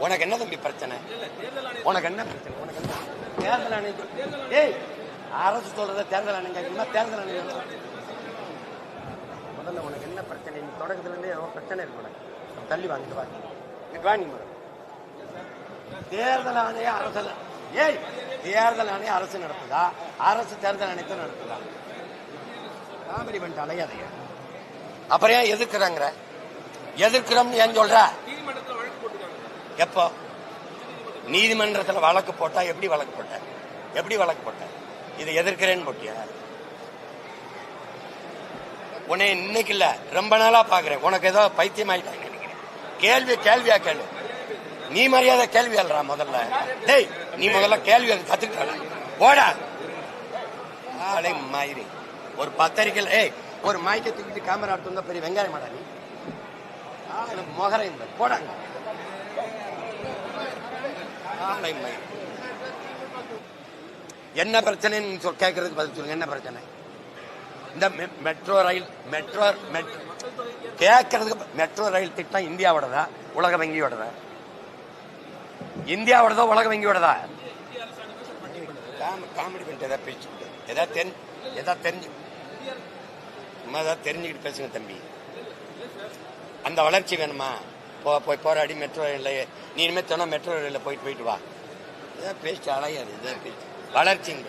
உனக்கு என்ன தம்பி பிரச்சனை? உனக்கு என்ன பிரச்சனை? உனக்கு என்ன தேர்தல் ஆணையம்? ஏய், அரசு சொல்றத தேர்தல் ஆணையம் கேட்கணுமா? தேர்தல் ஆணையம் முதல்ல உனக்கு என்ன பிரச்சனை? நீ தொடக்கத்துல இருந்தே பிரச்சனை இருக்கு. தள்ளி வாங்கிட்டு வாங்க. தேர்தல் ஆணையம் அரசு, ஏய், தேர்தல் ஆணையம் அரசு நடத்துதா? அரசு தேர்தல் ஆணையத்தை நடத்துதா? காமெடி பண்ணிட்டு அலையாதைய. அப்புறம் ஏன் எதிர்க்கிறாங்க? எதிர்க்கிறோம்னு ஏன் சொல்ற? எப்போ நீதிமன்றத்தில் வழக்கு போட்டா? எப்படி வழக்கு போட்ட? எப்படி வழக்கு போட்ட? இதை எதிர்க்கிறேன்னு போட்டியா? உன்னை இன்னைக்கு இல்ல, ரொம்ப நாளா பாக்குறேன். உனக்கு ஏதோ பைத்தியம் ஆயிட்டாங்க நினைக்கிறேன். கேள்வியா கேள்வி. நீ மரியாதை கேள்வி அல்றா முதல்ல. டேய், நீ முதல்ல கேள்வி கத்துக்கிட்ட போடா. ஆளை மாயிரி ஒரு பத்திரிக்கையில் ஏய் ஒரு மாய்க்க தூக்கிட்டு கேமரா எடுத்து பெரிய வெங்காயம் மாடா நீ மொகரை போடாங்க. என்ன பிரச்சனைன்னு கேட்கறதுக்கு பதில் சொல்லுங்க. என்ன பிரச்சனை? இந்த மெட்ரோ ரயில் கேட்கறதுக்கு மெட்ரோ ரயில் திட்டம் இந்தியாவோடதா உலக வங்கியோடதா? இந்தியாவோடதா உலக வங்கியோடதா? காமெடி பண்ணிட்டு ஏதாவது பேச்சு ஏதாவது தெரிஞ்சுக்கிட்டு பேசுங்க தம்பி. அந்த வளர்ச்சி வேணுமா? போய் போராடி மெட்ரோ ரயிலில் நீ இனிமேல் சொன்னா மெட்ரோ ரயிலில் போயிட்டு வா. இதான் பேச்சு அலையாது. இதான் பேச்சு வளர்ச்சிங்க.